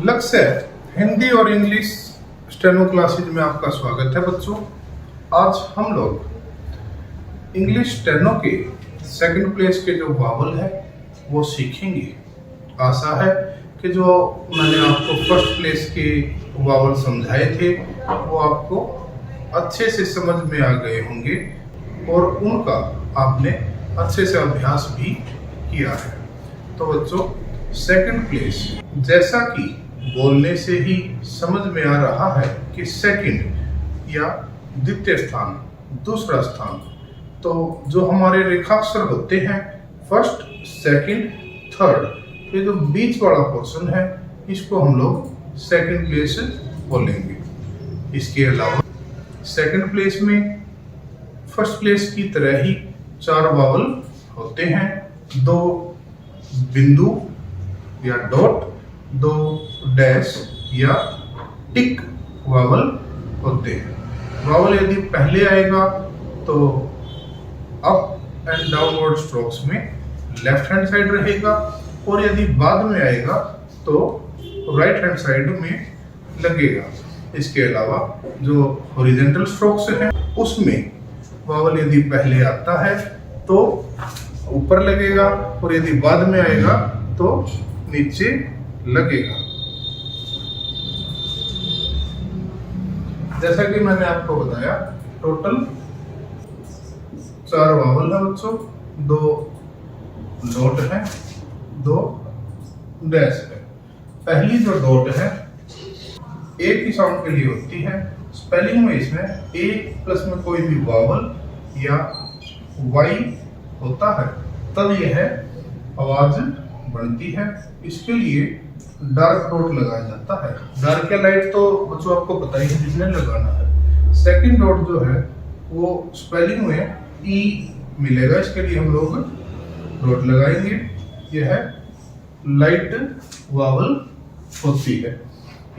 लक्ष्य हिंदी और English steno classes में आपका स्वागत है बच्चों। आज हम लोग इंग्लिश स्टेनो के सेकंड प्लेस के जो वावल है वो सीखेंगे। आशा है कि जो मैंने आपको फर्स्ट प्लेस के वावल समझाए थे वो आपको अच्छे से समझ में आ गए होंगे और उनका आपने अच्छे से अभ्यास भी किया है। तो बच्चों, सेकंड प्लेस, जैसा कि बोलने से ही समझ में आ रहा है कि सेकंड या द्वितीय स्थान, दूसरा स्थान, तो जो हमारे रेखाक्षर होते हैं फर्स्ट, सेकंड, थर्ड, ये जो बीच वाला पोर्शन है इसको हम लोग सेकंड प्लेस बोलेंगे। इसके अलावा सेकंड प्लेस में फर्स्ट प्लेस की तरह ही चार वावल होते हैं, दो बिंदु या डॉट, दो डैश या टिक वावल होते हैं। वावल यदि पहले आएगा तो अप एंड डाउनवर्ड स्ट्रोक्स में लेफ्ट हैंड साइड रहेगा और यदि बाद में आएगा तो राइट हैंड साइड में लगेगा। इसके अलावा जो हॉरिजॉन्टल स्ट्रोक्स हैं उसमें वावल यदि पहले आता है तो ऊपर लगेगा और यदि बाद में आएगा तो नीचे लगेगा। जैसा कि मैंने आपको बताया, टोटल चार वावल है बच्चों, दो डॉट है, दो डैश है। पहली जो डॉट है ए की साउंड के लिए होती है। स्पेलिंग में इसमें ए प्लस में कोई भी वावल या वाई होता है तब यह आवाज बनती है। इसके लिए डार्क डॉट लगाया जाता है। डार्क या लाइट तो बच्चों आपको पता ही है जिसने लगाना है। सेकंड डॉट जो है वो स्पेलिंग में ई मिलेगा, इसके लिए हम लोग डॉट लगाएंगे। यह लाइट वावल होती है।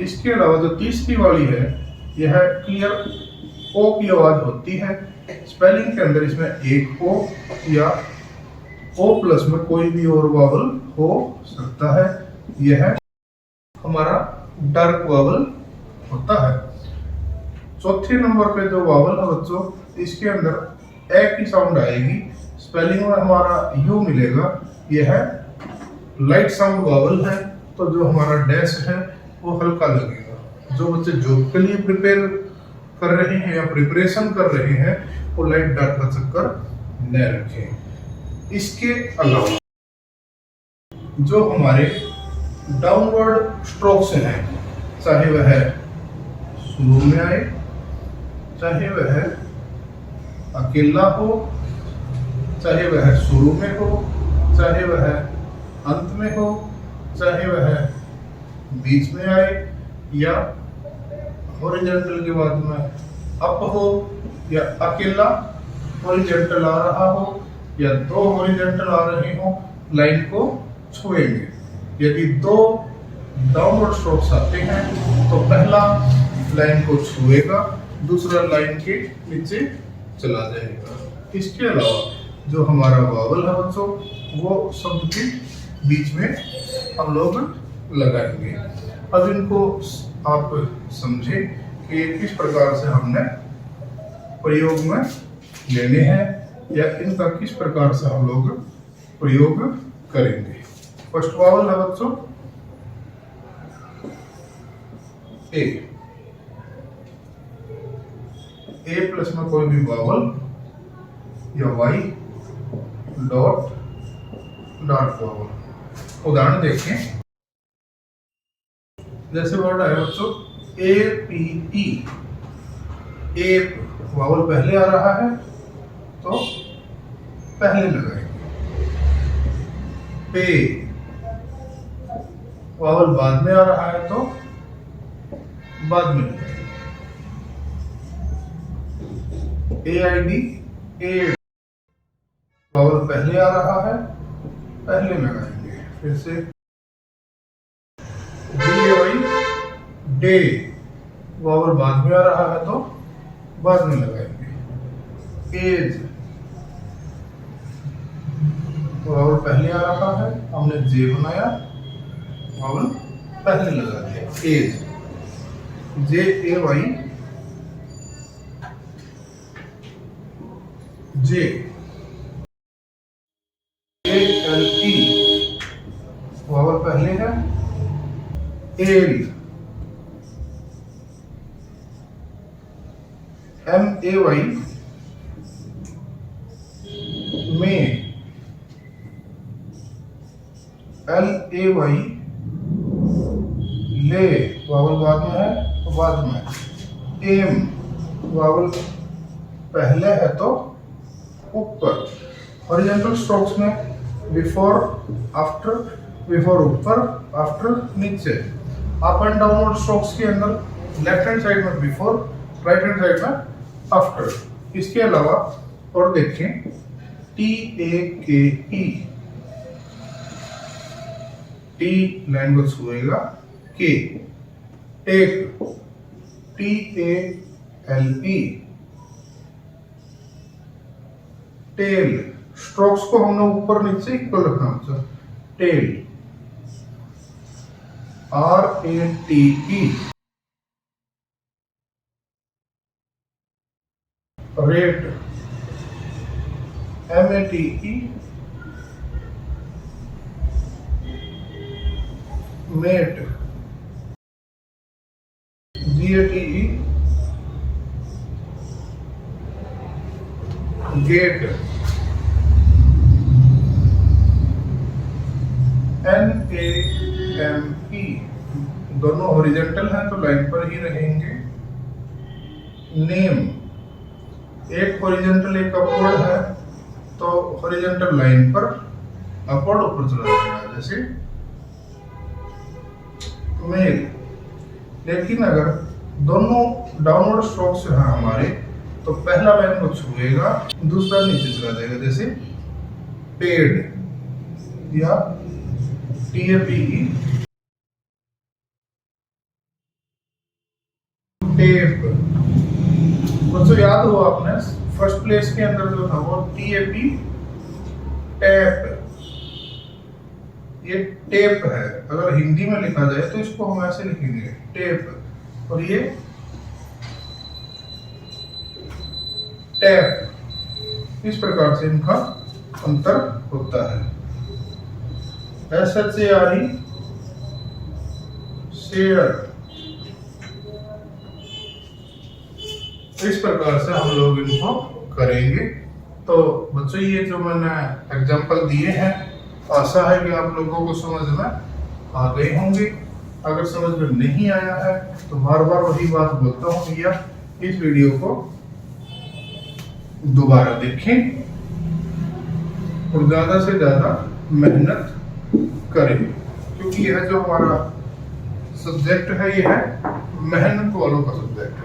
इसके अलावा जो तीसरी वाली है यह क्लियर ओ की आवाज होती है। स्पेलिंग के अंदर इसमें एक ओ या ओ प्लस में कोई भी और वावल हो सकता है। यह हमारा डार्क वावल होता है। चौथे नंबर पे जो वावल है बच्चों, इसके अंदर ए की साउंड आएगी। स्पेलिंग में हमारा यू मिलेगा। यह लाइट साउंड वावल है, तो जो हमारा डैश है वो हल्का लगेगा। जो बच्चे जॉब के लिए प्रिपेयर कर रहे हैं या प्रिपरेशन कर रहे हैं वो लाइट डार्क का चक्कर न रखें। इसके अलावा जो हमारे डाउनवर्ड स्ट्रोक्स हैं, चाहे वह शुरू में आए, चाहे वह अकेला हो, चाहे वह शुरू में हो, चाहे वह अंत में हो, चाहे वह बीच में आए या हॉरिजॉन्टल के बाद में अप हो या अकेला हॉरिजॉन्टल आ रहा हो या दो हॉरिजॉन्टल आ रहे हो, लाइन को छुएंगे। यदि दो डाउनवर्ड स्ट्रोक्स आते हैं तो पहला लाइन को छुएगा, दूसरा लाइन के नीचे चला जाएगा। इसके अलावा जो हमारा वावल है बच्चों वो शब्द के बीच में हम लोग लगाएंगे। अब इनको आप समझे कि किस प्रकार से हमने प्रयोग में लेने हैं या इनका किस प्रकार से हम लोग प्रयोग करेंगे। फर्स्ट वावल है बच्चों ए। ए प्लस में कोई भी वावल या वाई, डॉट, डार्क वावल। उदाहरण देखें, जैसे वर्ड है बच्चों A P T. A vowel पहले आ रहा है तो पहले लगाएंगे। पे वावल बाद में आ रहा है तो बाद में लगाएंगे। ए आई डी, ए वावल पहले आ रहा है, पहले लगाएंगे। फिर से डे वावल बाद में आ रहा है तो बाद में लगाएंगे। एज वावल पहले आ रहा है, हमने जे बनाया, वावल पहले लगा दिया age, JAY J ALE vowel पहले है, एल MAY में, LAY ले वावल बाद में है तो बाद में, एम वावल पहले है तो ऊपर। हॉरिजॉन्टल स्ट्रोक्स में बिफोर आफ्टर, बिफोर ऊपर, आफ्टर नीचे। अप एंड डाउनवर्ड स्ट्रोक्स के अंदर लेफ्ट हैंड साइड में बिफोर, राइट हैंड साइड में आफ्टर। इसके अलावा और देखें TAKE, T लाइन को छुएगा, के टेक, TALE टेल। स्ट्रोक्स को हमने ऊपर नीचे इक्वल रखना होता है, tale RATE, rate MATE, mate GATE, gate NAME। दोनों हॉरिजॉन्टल हैं तो लाइन पर ही रहेंगे। नेम, एक हॉरिजॉन्टल एक अपवर्ड है तो हॉरिजॉन्टल लाइन पर अपवर्ड ऊपर चला जाएगा, जैसे मेल। लेकिन अगर दोनों डाउनवर्ड स्ट्रोक्स हैं हमारे तो पहला लाइन को छुएगा, दूसरा नीचे चला जाएगा, जैसे पेड या TAPE, टेप। बच्चों याद हो आपने फर्स्ट प्लेस के अंदर जो था वो TAP, टैप। ये टेप है, अगर हिंदी में लिखा जाए तो इसको हम ऐसे लिखेंगे टेप, और ये टैप। इस प्रकार से इनका अंतर होता है। SHARE, share. इस प्रकार से हम लोग इनको करेंगे। तो बच्चों ये जो मैंने एग्जांपल दिए हैं, आशा है कि आप लोगों को समझ में आ गए होंगे। अगर समझ में नहीं आया है तो बार बार वही बात बोलता हूँ भैया, इस वीडियो को दोबारा देखें और ज्यादा से ज्यादा मेहनत करें, क्योंकि यह जो हमारा सब्जेक्ट है ये है मेहनत वालों का सब्जेक्ट है।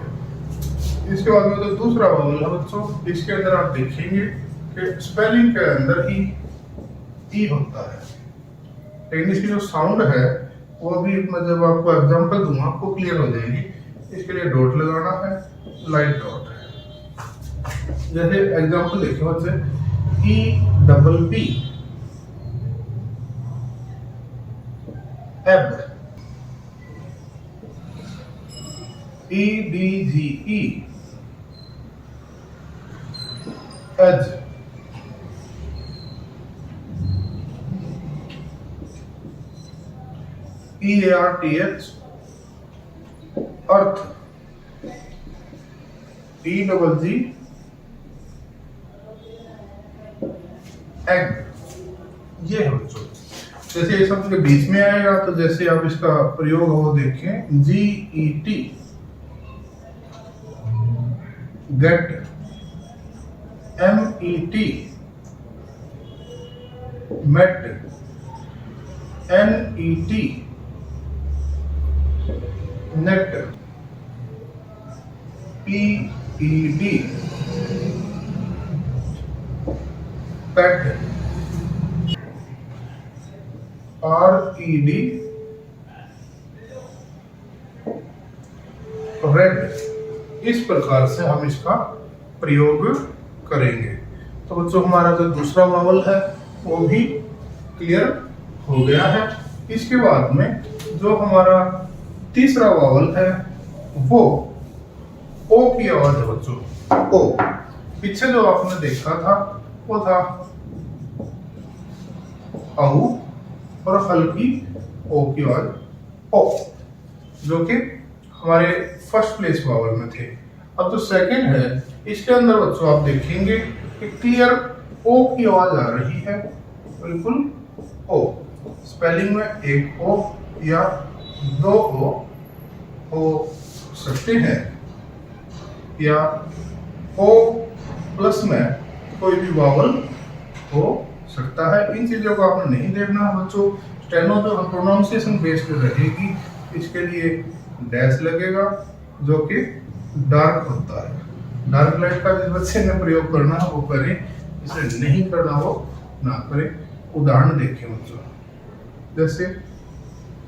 इसके बाद में जो दूसरा वावल है बच्चों, इसके अंदर आप देखेंगे कि स्पेलिंग के अंदर ही ई होता है, लेकिन इसकी जो साउंड है वो अभी मैं जब आपको एग्जांपल दूंगा आपको क्लियर हो जाएगी। इसके लिए डॉट लगाना है, लाइट डॉट है। जैसे एग्जांपल देखिए बच्चे, EPP, एब, EDGE, एज, EARTH, अर्थ, EGG, एग। ये है बच्चों, जैसे ये शब्द के बीच में आएगा तो जैसे आप इसका प्रयोग हो देखें, GET, get, MET, met, NET, net, PED, ped, RED, red. इस प्रकार से हम इसका प्रयोग करेंगे। तो बच्चों हमारा जो दूसरा वावल है वो भी क्लियर हो गया है। इसके बाद में जो हमारा तीसरा वावल है वो ओ की आवाज है बच्चों। ओ पीछे जो आपने देखा था वो था औ और हल्की ओ की आवाज ओ, जो कि हमारे फर्स्ट प्लेस वावल में थे। अब जो सेकंड है इसके अंदर बच्चों आप देखेंगे कि क्लियर ओ की आवाज आ रही है, बिल्कुल ओ। स्पेलिंग में एक ओ या दो ओ हो सकते हैं, या ओ प्लस में कोई भी वावल हो सकता है। इन चीजों को आपने नहीं देखना बच्चों। स्टेनो जो प्रोनाउंसिएशन बेस्ड रहेगी, इसके लिए डैश लगेगा जो कि डार्क होता है। डार्क लाइट का जिस बच्चे ने प्रयोग करना है वो करें, इसे नहीं करना वो ना करें। उदाहरण देखें बच्चों, जैसे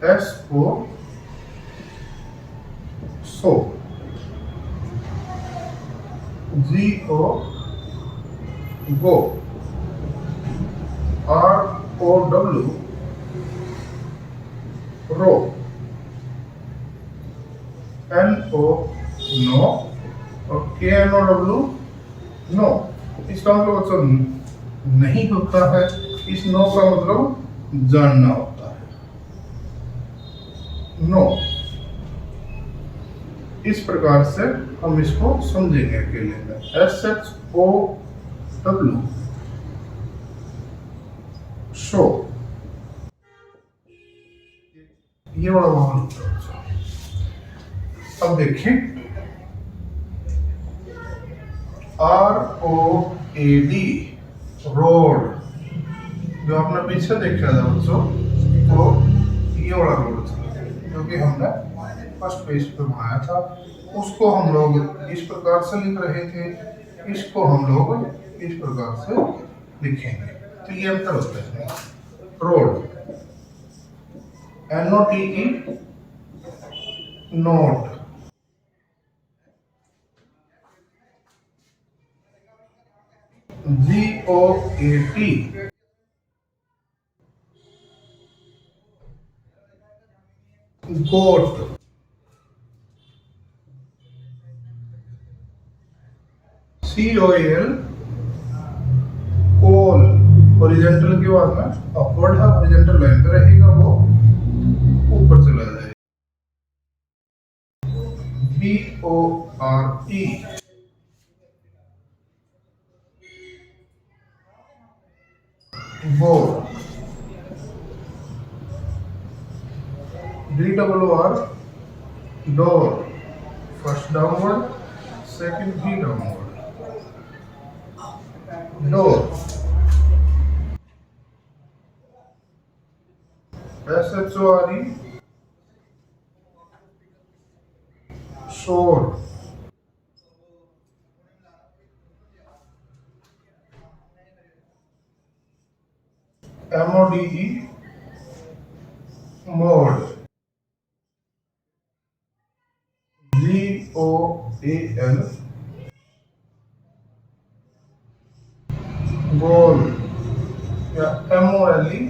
एस ओ सो, जी ओ गो, आर ओ डब्ल्यू रो, एन ओ नो और के एन ओ डब्ल्यू नो। इसका मतलब बच्चों नहीं होता है, इस नो का मतलब जानना होता है, नो। इस प्रकार से हम इसको समझेंगे अकेले में। S H O W show, ये बड़ा वाहन होता है। अब देखें R O A D road, जो आपने पीछे देखा था बच्चों, तो ये वाला रोड था जो कि हमने फर्स्ट पेज पे बनाया था। उसको हम लोग इस प्रकार से लिख रहे थे, इसको हम लोग इस प्रकार से लिखेंगे। तो ये अंतर होता है। Road, N O T E note, G O A T goat, C O L coal. Horizontal की बात में अपवर्ड है, हॉरिजॉन्टल लाइन पे रहेगा वो ऊपर चला जाएगा। B O R E bore, D W R door, first downward second भी downward, door. S H O R E shore, M O D E mode, G O A L goal, या M O L E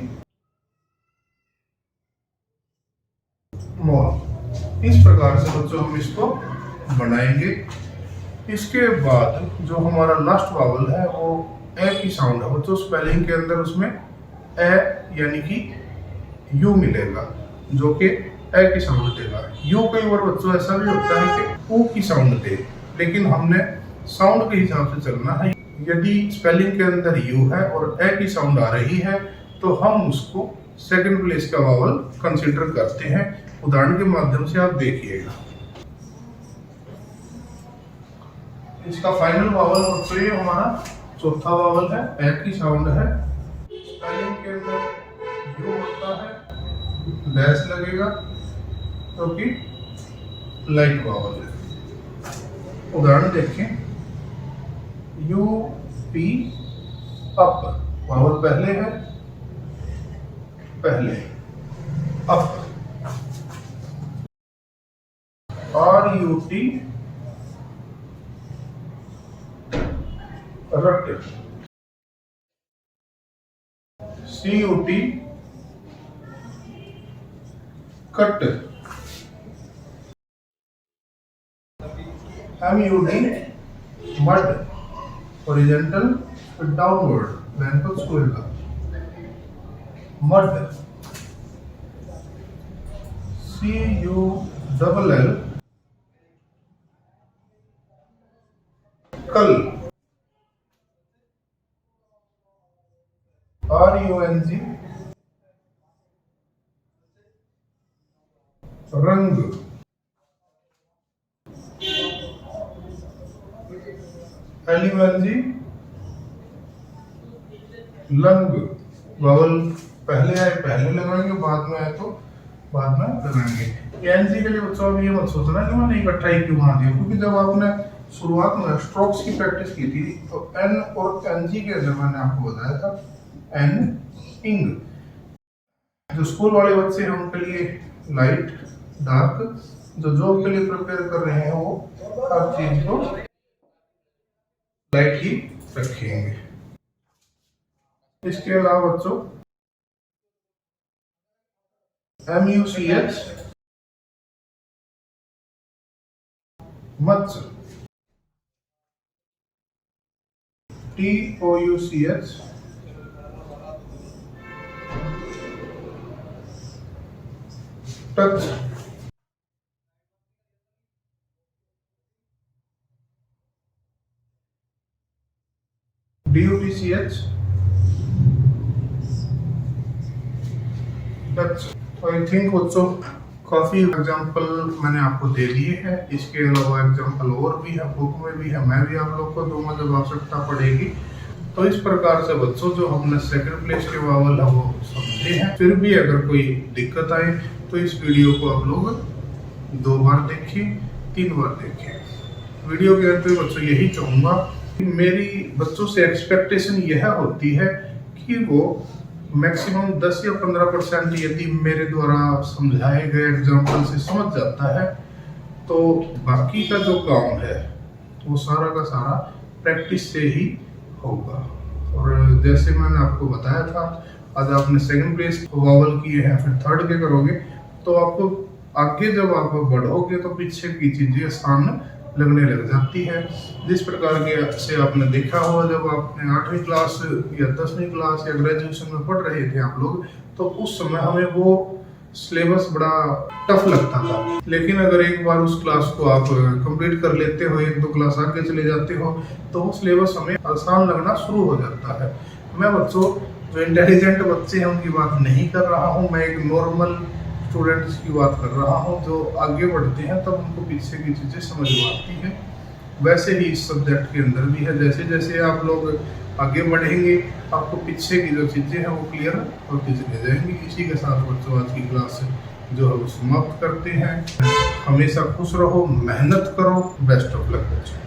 मोल। इस प्रकार से बच्चों हम इसको बनाएंगे। इसके बाद जो हमारा लास्ट वावल है वो ए की साउंड है बच्चों। स्पेलिंग के अंदर उसमें ए यानी कि यू मिलेगा, जो कि ए की साउंड देगा। यू कई बार बच्चों ऐसा भी होता है कि ऊ की साउंड दे, लेकिन हमने साउंड के हिसाब से चलना है। यदि स्पेलिंग के अंदर यू है और ए की साउंड आ रही है तो हम उसको सेकंड प्लेस का वावल कंसीडर करते हैं। उदाहरण के माध्यम से आप देखिएगा। इसका फाइनल वावल बच्चों ये हमारा चौथा वावल है, ए की साउंड है। स्पेलिंग के अंदर यू होता है, डैश लगेगा क्योंकि लाइट वावल है। उदाहरण देखें, यू पी अप, वावल पहले है, पहले up. Are U T rut, C U T cut, MUD, mud, horizontal downward, बैंकल square, mud, CULL, cull, RUNG, rung, LUNG, lung. Vowel पहले आए पहले लगाएंगे, बाद में आए तो बाद में लगाएंगे। एनजी के लिए बच्चों अब ये मत सोचना कि मैंने इकट्ठा ही क्यों बना दिया, क्योंकि जब आपने शुरुआत में स्ट्रोक्स की प्रैक्टिस की थी तो एन और एनजी के अंदर मैंने आपको बताया था एन इंग। जो स्कूल वाले बच्चे हैं उनके लिए लाइट डार्क, जो जॉब के लिए प्रिपेयर कर रहे हैं वो हर चीज को लाइट ही रखेंगे। इसके अलावा बच्चों MUCH, much, TOUCH, touch, DUTCH, touch. I think बच्चों काफी एग्जाम्पल मैंने आपको दे दिए हैं। इसके अलावा एग्जाम्पल और भी है, बुक में भी है, मैं भी आप लोग को दूंगा जब आवश्यकता पड़ेगी। तो इस प्रकार से बच्चों जो हमने सेकंड प्लेस के वावल है वो समझे हैं। फिर भी अगर कोई दिक्कत आए तो इस वीडियो को आप लोग 2 बार देखिए, 3 बार देखिए। वीडियो के अंत में बच्चों यही चाहूंगा कि मेरी बच्चों से एक्सपेक्टेशन यह होती है कि वो मैक्सिमम 10 या 15% यदि मेरे द्वारा समझाए गए एग्जाम्पल से समझ जाता है तो बाकी का जो काम है वो सारा का सारा प्रैक्टिस से ही होगा। और जैसे मैंने आपको बताया था, आज आपने सेकंड प्लेस वावल किए हैं, फिर थर्ड के करोगे तो आपको आगे जब आप बढ़ोगे तो पीछे की चीजें आसान लगने लग जाती है। जिस प्रकार के से आपने देखा होगा जब आपने 8वीं क्लास या 10वीं क्लास या ग्रेजुएशन में पढ़ रहे थे आप लोग, तो उस समय हमें वो सिलेबस बड़ा टफ लगता था। लेकिन अगर एक बार उस क्लास को आप कंप्लीट कर लेते हो, 1-2 क्लास आगे चले जाते हो, तो वो सिलेबस हमें आसान लगना शुरू हो जाता है। मैं बच्चों जो इंटेलिजेंट बच्चे हैं उनकी बात नहीं कर रहा हूँ, मैं एक नॉर्मल स्टूडेंट्स की बात कर रहा हूँ जो आगे बढ़ते हैं तब उनको पीछे की चीज़ें समझ में आती हैं। वैसे ही इस सब्जेक्ट के अंदर भी है, जैसे जैसे आप लोग आगे बढ़ेंगे आपको पीछे की जो चीज़ें हैं वो क्लियर होती चली जाएंगी। इसी के साथ बच्चों आज की क्लास जो है वो समाप्त करते हैं। हमेशा खुश रहो, मेहनत करो, बेस्ट ऑफ लक बच्चों।